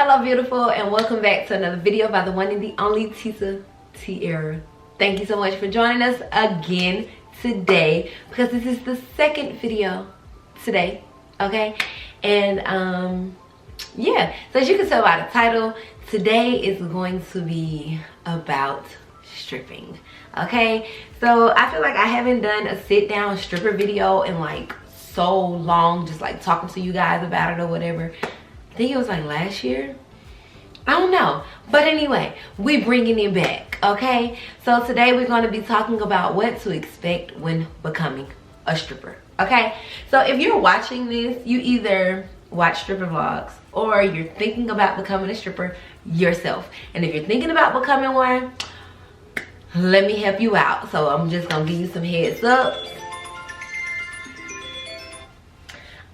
Hello beautiful, and welcome back to another video by the one and the only Tesa Tiara. Thank you so much for joining us again today, because this is the second video today, okay? And yeah, so as you can tell by the title, today is going to be about stripping, okay? So I feel like I haven't done a sit down stripper video in like so long, just like talking to you guys about it or whatever. I think it was like last year, I don't know, but anyway, we bringing it back, okay? So today we're going to be talking about what to expect when becoming a stripper, okay? So if you're watching this, you either watch stripper vlogs or you're thinking about becoming a stripper yourself. And if you're thinking about becoming one, let me help you out. So I'm just gonna give you some heads up.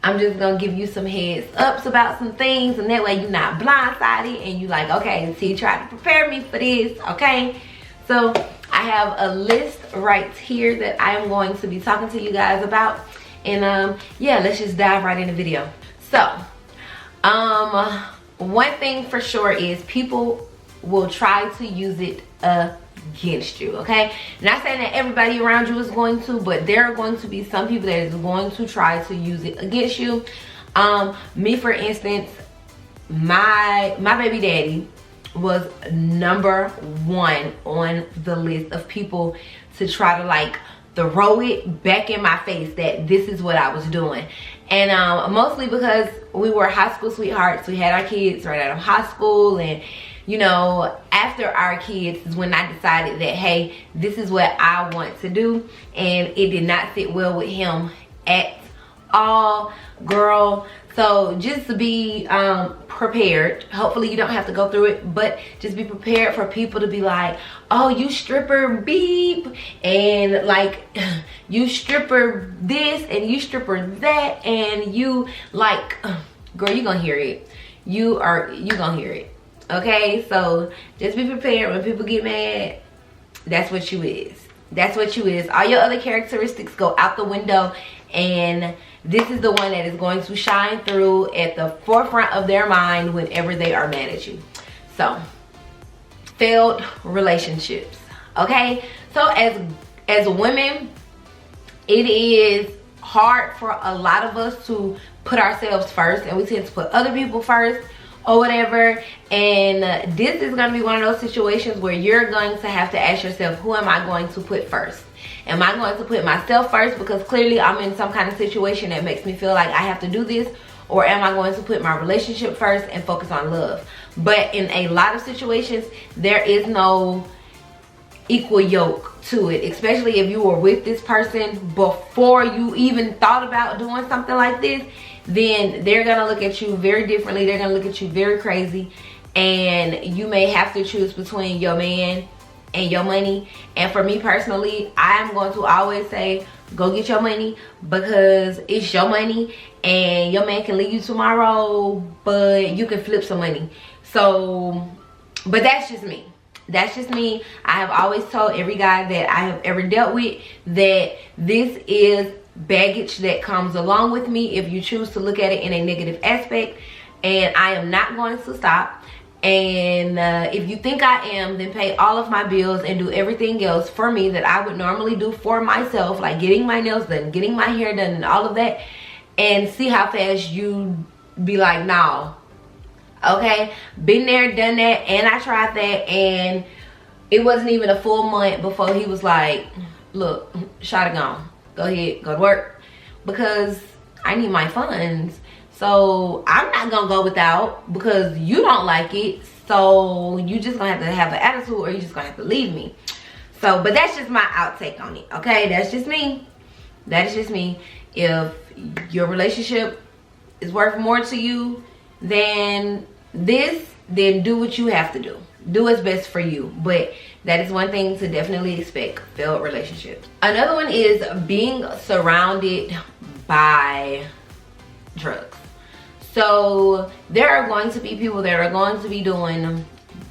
I'm just gonna give you some heads ups about some things, and that way you're not blindsided and you like, okay, T tried to prepare me for this, okay? So I have a list right here that I am going to be talking to you guys about, and yeah, let's just dive right in the video. So one thing for sure is people will try to use it against you, okay? Not saying that everybody around you is going to, but there are going to be some people that is going to try to use it against you. Me for instance, my baby daddy was #1 on the list of people to try to like throw it back in my face that this is what I was doing. And mostly because we were high school sweethearts. We had our kids right out of high school, and you know, after our kids is when I decided that, hey, this is what I want to do, and it did not sit well with him at all, girl. So just to be prepared. Hopefully you don't have to go through it, but just be prepared for people to be like, oh, you stripper beep, and like you stripper this and you stripper that, and you like, girl, you gonna hear it. You gonna hear it. Okay, so just be prepared. When people get mad, that's what you is. That's what you is. All your other characteristics go out the window, and this is the one that is going to shine through at the forefront of their mind whenever they are mad at you. So, failed relationships. Okay, so as women, it is hard for a lot of us to put ourselves first, and we tend to put other people first or whatever. And this is going to be one of those situations where you're going to have to ask yourself, who am I going to put first? Am I going to put myself first because clearly I'm in some kind of situation that makes me feel like I have to do this? Or am I going to put my relationship first and focus on love? But in a lot of situations, there is no equal yoke to it, especially if you were with this person before you even thought about doing something like this. Then they're gonna look at you very differently. They're gonna look at you very crazy, and you may have to choose between your man and your money. And for me personally, I'm going to always say, go get your money, because it's your money, and your man can leave you tomorrow, but you can flip some money. So, but that's just me. That's just me. I have always told every guy that I have ever dealt with that this is baggage that comes along with me if you choose to look at it in a negative aspect, and I am not going to stop. And if you think I am, then pay all of my bills and do everything else for me that I would normally do for myself, like getting my nails done, getting my hair done, and all of that, and see how fast you be like, no. Okay, been there, done that, and I tried that, and it wasn't even a full month before he was like, look, shot it gone, go ahead, go to work, because I need my funds. So I'm not gonna go without because you don't like it. So you just gonna have an attitude, or you just gonna have to leave me. So, but that's just my outtake on it, okay? That's just me. That is just me. If your relationship is worth more to you than this, then do what you have to do. Do what's best for you. But that is one thing to definitely expect: failed relationships. Another one is being surrounded by drugs. So there are going to be people that are going to be doing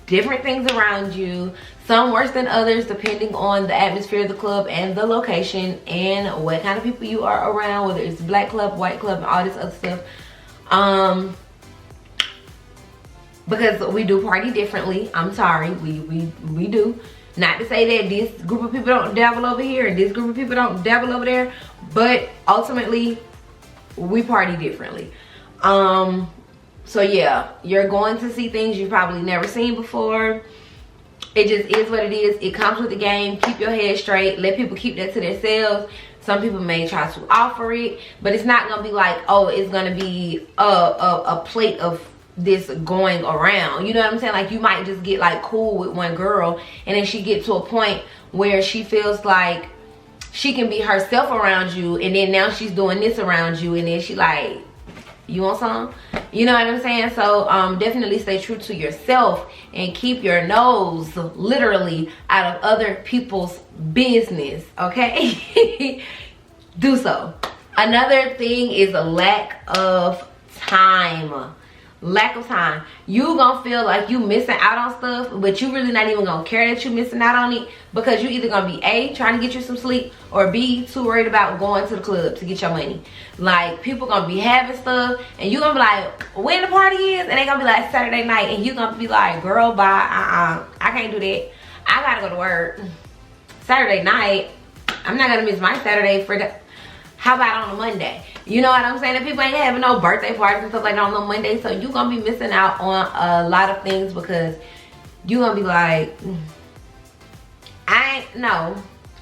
different things around you, some worse than others depending on the atmosphere of the club and the location and what kind of people you are around, whether it's black club, white club, and all this other stuff. because we do party differently. I'm sorry, we do. Not to say that this group of people don't dabble over here and this group of people don't dabble over there, but ultimately we party differently. So yeah, you're going to see things you've probably never seen before. It just is what it is. It comes with the game. Keep your head straight. Let people keep that to themselves. Some people may try to offer it, but it's not gonna be like, oh, it's gonna be a plate of this going around. You know what I'm saying? Like, you might just get like cool with one girl, and then she get to a point where she feels like she can be herself around you, and then now she's doing this around you, and then she like, you want some? You know what I'm saying? So definitely stay true to yourself and keep your nose literally out of other people's business, okay? Do so. Another thing is a lack of time. Lack of time. You gonna feel like you missing out on stuff, but you really not even gonna care that you missing out on it, because you either gonna be A, trying to get you some sleep, or B, too worried about going to the club to get your money. Like, people gonna be having stuff, and you gonna be like, when the party is, and they gonna be like Saturday night, and you gonna be like, girl, bye, I can't do that. I gotta go to work Saturday night. I'm not gonna miss my Saturday for the, how about on a Monday? You know what I'm saying? That people ain't having no birthday parties and stuff like that on no Monday, so you gonna be missing out on a lot of things, because you gonna be like, I ain't no,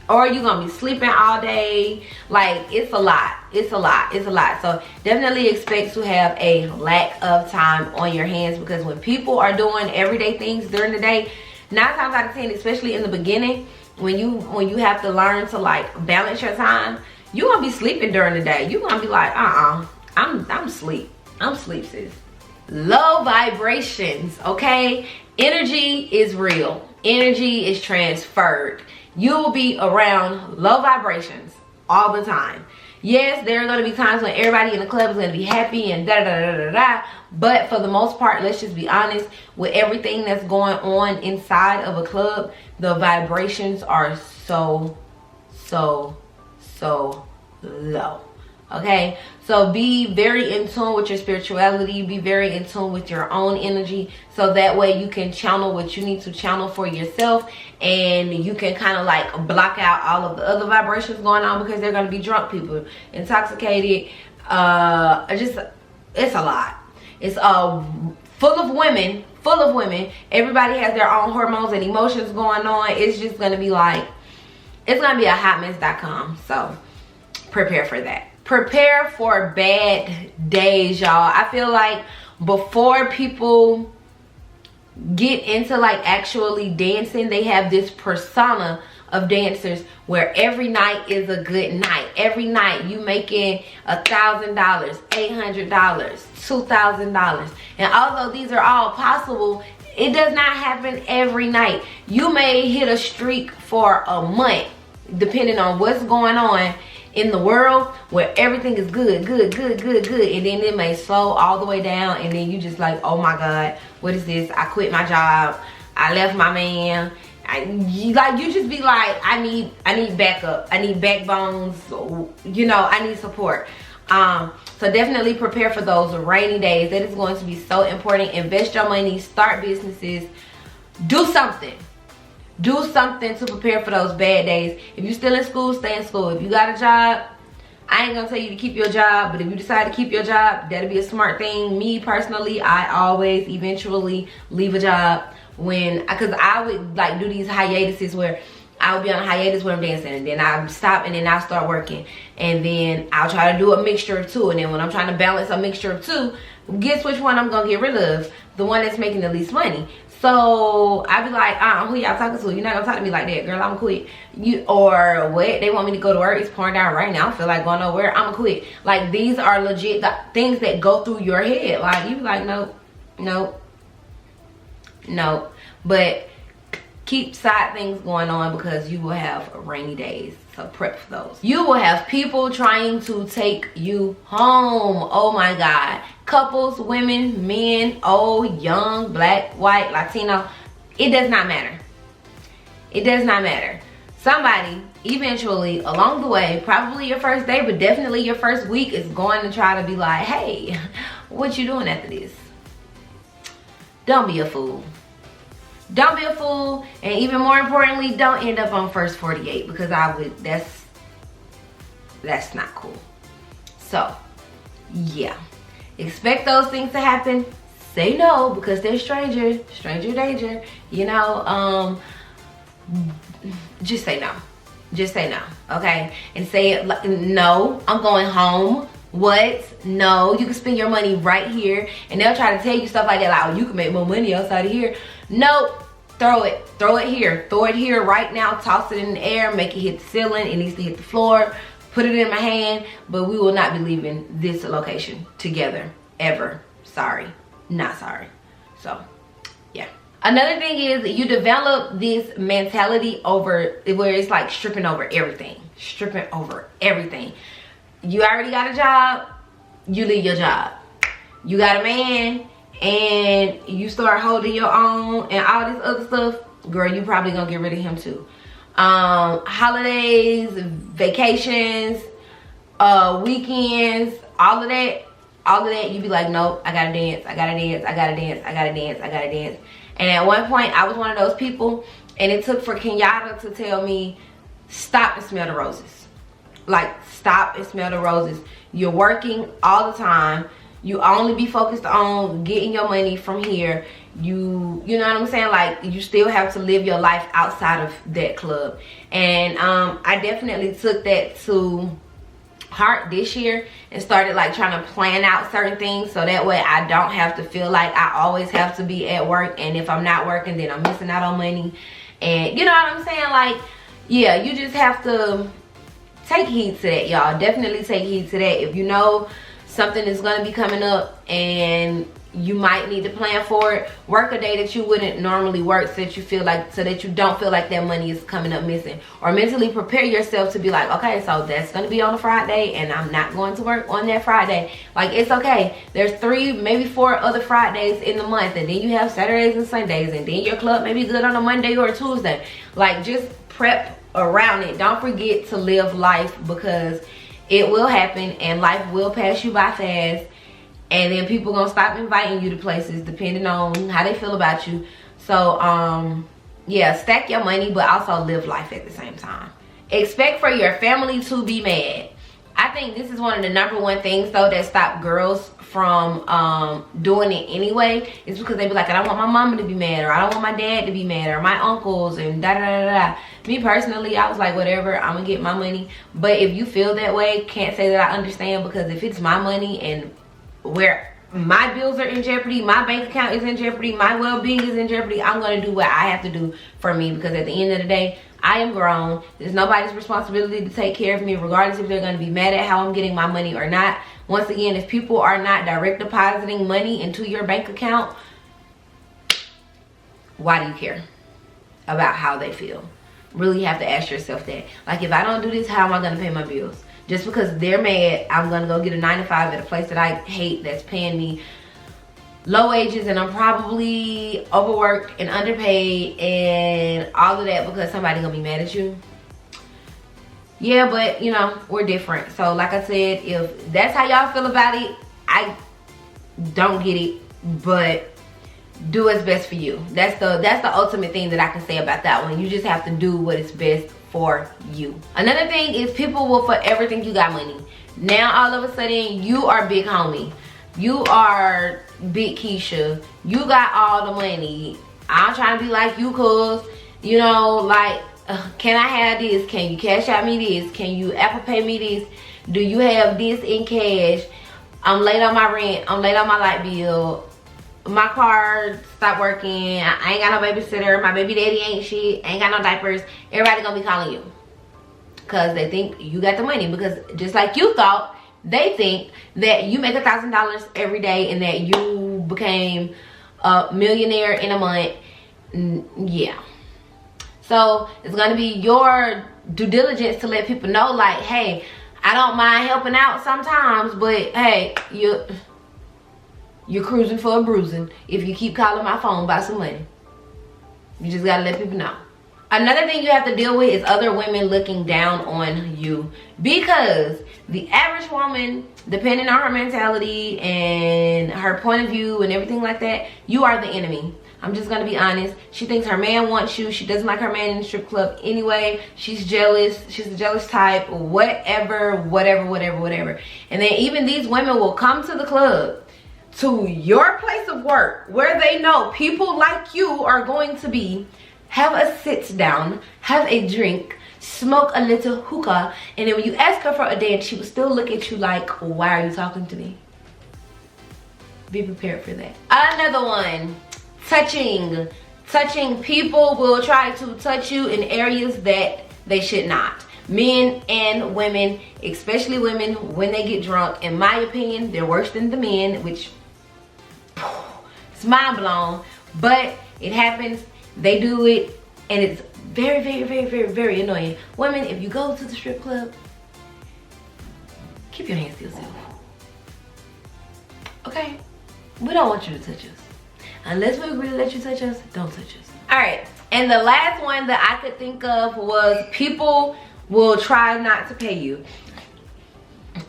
or you gonna be sleeping all day. Like, it's a lot. It's a lot. It's a lot. So definitely expect to have a lack of time on your hands, because when people are doing everyday things during the day, 9 times out of 10, especially in the beginning, when you have to learn to like balance your time, you gonna be sleeping during the day. You gonna be like, I'm sleep, sis. Low vibrations, okay? Energy is real. Energy is transferred. You will be around low vibrations all the time. Yes, there are gonna be times when everybody in the club is gonna be happy and da da da da da. But for the most part, let's just be honest, with everything that's going on inside of a club, the vibrations are so low. Okay, so be very in tune with your spirituality, be very in tune with your own energy, so that way you can channel what you need to channel for yourself, and you can kind of like block out all of the other vibrations going on, because they're going to be drunk people, intoxicated, it's a lot. It's full of women. Everybody has their own hormones and emotions going on. It's just going to be like, it's going to be a hotmess.com. So prepare for that. Prepare for bad days, y'all. I feel like before people get into like actually dancing, they have this persona of dancers where every night is a good night. Every night you making $1,000, $800, $2,000. And although these are all possible, it does not happen every night. You may hit a streak for a month, depending on what's going on in the world, where everything is good, and then it may slow all the way down, and then you just like, oh my God, what is this? I quit my job, I left my man. You just be like, I need backup, I need backbones, you know, I need support. So definitely prepare for those rainy days. That is going to be so important. Invest your money, start businesses, do something. Do something to prepare for those bad days. If you're still in school, stay in school. If you got a job, I ain't gonna tell you to keep your job, but if you decide to keep your job, that'll be a smart thing. Me personally, I always eventually leave a job because I would like do these hiatuses where I would be on a hiatus when I'm dancing, and then I stop, and then I start working, and then I'll try to do a mixture of two, and then when I'm trying to balance a mixture of two, guess which one I'm gonna get rid of? The one that's making the least money. So I be like, who y'all talking to? You're not gonna talk to me like that, girl. I'm quit. Or what? They want me to go to work. It's pouring down right now. I don't feel like going nowhere. I'm quit. Like, these are legit things that go through your head. Like, you be like, nope. But keep side things going on, because you will have rainy days. So prep for those. You will have people trying to take you home. Oh my God. Couples, women, men, old, young, black, white, Latino. It does not matter. It does not matter. Somebody eventually along the way, probably your first day, but definitely your first week, is going to try to be like, hey, what you doing after this? don't be a fool. Don't be a fool, and even more importantly, don't end up on first 48, because that's not cool. So yeah, expect those things to happen. Say no, because they're stranger danger, you know. Just say no. Just say no, okay? And say it like, no, I'm going home. What? No, you can spend your money right here. And they'll try to tell you stuff like that, like, oh, you can make more money outside of here. Nope. Throw it here. Throw it here right now. Toss it in the air. Make it hit the ceiling. It needs to hit the floor. Put it in my hand. But we will not be leaving this location together ever. Sorry. Not sorry. So, yeah. Another thing is you develop this mentality over where it's like stripping over everything. Stripping over everything. You already got a job. You leave your job. You got a man. And you start holding your own and all this other stuff, girl, you probably gonna get rid of him too. Holidays, vacations, weekends, all of that, you be like, nope, I gotta dance. And at one point, I was one of those people, and it took for Kenyatta to tell me, stop and smell the roses. Like, stop and smell the roses. You're working all the time. You only be focused on getting your money from here. You know what I'm saying? Like, you still have to live your life outside of that club. And I definitely took that to heart this year and started like trying to plan out certain things, so that way I don't have to feel like I always have to be at work, and if I'm not working, then I'm missing out on money. And you know what I'm saying? Like, yeah, you just have to take heed to that, y'all. Definitely take heed to that. If you know something is going to be coming up and you might need to plan for it, work a day that you wouldn't normally work, so that you don't feel like that money is coming up missing. Or mentally prepare yourself to be like, okay, so that's going to be on a Friday and I'm not going to work on that Friday. Like, it's okay. There's 3, maybe 4 other Fridays in the month, and then you have Saturdays and Sundays, and then your club may be good on a Monday or a Tuesday. Like, just prep around it. Don't forget to live life, because it will happen and life will pass you by fast, and then people gonna stop inviting you to places depending on how they feel about you. So yeah, stack your money, but also live life at the same time. Expect for your family to be mad. I think this is one of the #1 things though that stop girls from doing it anyway. It's because they be like, I don't want my mama to be mad, or I don't want my dad to be mad, or my uncles, and da da da da. Me personally, I was like, whatever, I'm gonna get my money. But if you feel that way, can't say that I understand, because if it's my money and where my bills are in jeopardy, my bank account is in jeopardy, my well-being is in jeopardy, I'm gonna do what I have to do for me, because at the end of the day, I am grown. There's nobody's responsibility to take care of me, regardless if they're going to be mad at how I'm getting my money or not. Once again, if people are not direct depositing money into your bank account, why do you care about how they feel? Really have to ask yourself that. Like, if I don't do this, how am I going to pay my bills? Just because they're mad, I'm going to go get a 9 to 5 at a place that I hate, that's paying me low wages, and I'm probably overworked and underpaid and all of that, because somebody's gonna be mad at you. Yeah, but you know, we're different. So like I said, if that's how y'all feel about it, I don't get it, but do what's best for you. That's the ultimate thing that I can say about that one. You just have to do what is best for you. Another thing is, people will forever think you got money. Now all of a sudden you are big homie. You are Big Keisha. You got all the money. I'm trying to be like you, cuz, you know, like, can I have this? Can you cash out me this? Can you Apple Pay me this? Do you have this in cash? I'm late on my rent. I'm late on my light bill. My car stopped working. I ain't got no babysitter. My baby daddy ain't shit. Ain't got no diapers. Everybody gonna be calling you, because they think you got the money. Because just like you thought, they think that you make $1,000 every day and that you became a millionaire in a month. Yeah. So it's gonna be your due diligence to let people know, like, hey, I don't mind helping out sometimes, but hey, you're cruising for a bruising if you keep calling my phone about some money. You just gotta let people know. Another thing you have to deal with is other women looking down on you, because The average woman, depending on her mentality and her point of view and everything like that, you are the enemy. I'm just gonna be honest. She thinks her man wants you. She doesn't like her man in the strip club anyway. She's jealous. She's a jealous type. Whatever. And then even these women will come to the club, to your place of work, where they know people like you are going to be, have a sit down, have a drink, smoke a little hookah, and then when you ask her for a dance, she will still look at you like, why are you talking to me? Be prepared for that. Another one, touching. People will try to touch you in areas that they should not. Men and women, especially women, when they get drunk, in my opinion, they're worse than the men, which it's mind blown, but it happens. They do it, and it's very annoying. Women, if you go to the strip club, keep your hands to yourself. Okay? We don't want you to touch us. Unless we really let you touch us, don't touch us. Alright, and the last one that I could think of was people will try not to pay you.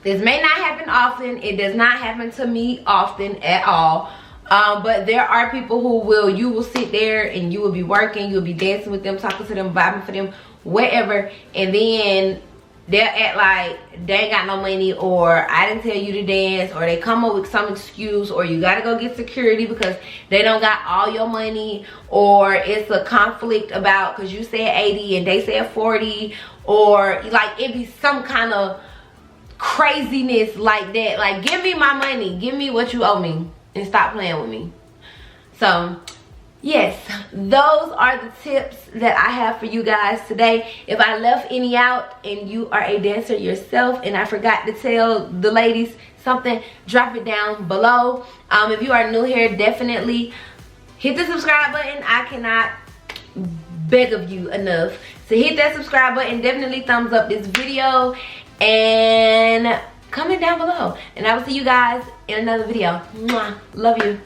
This may not happen often. It does not happen to me often at all. But there are people who you will sit there and you will be working, you'll be dancing with them, talking to them, vibing for them, whatever, and then they'll act like they ain't got no money, or I didn't tell you to dance, or they come up with some excuse, or you gotta go get security because they don't got all your money, or it's a conflict about because you said 80 and they said 40, or like it be some kind of craziness like that. Like, give me my money, give me what you owe me, and stop playing with me. So yes, those are the tips that I have for you guys today. If I left any out and you are a dancer yourself and I forgot to tell the ladies something, drop it down below. If you are new here, definitely hit the subscribe button. I cannot beg of you enough to hit that subscribe button. Definitely thumbs up this video and comment down below. And I will see you guys in another video. Mwah. Love you.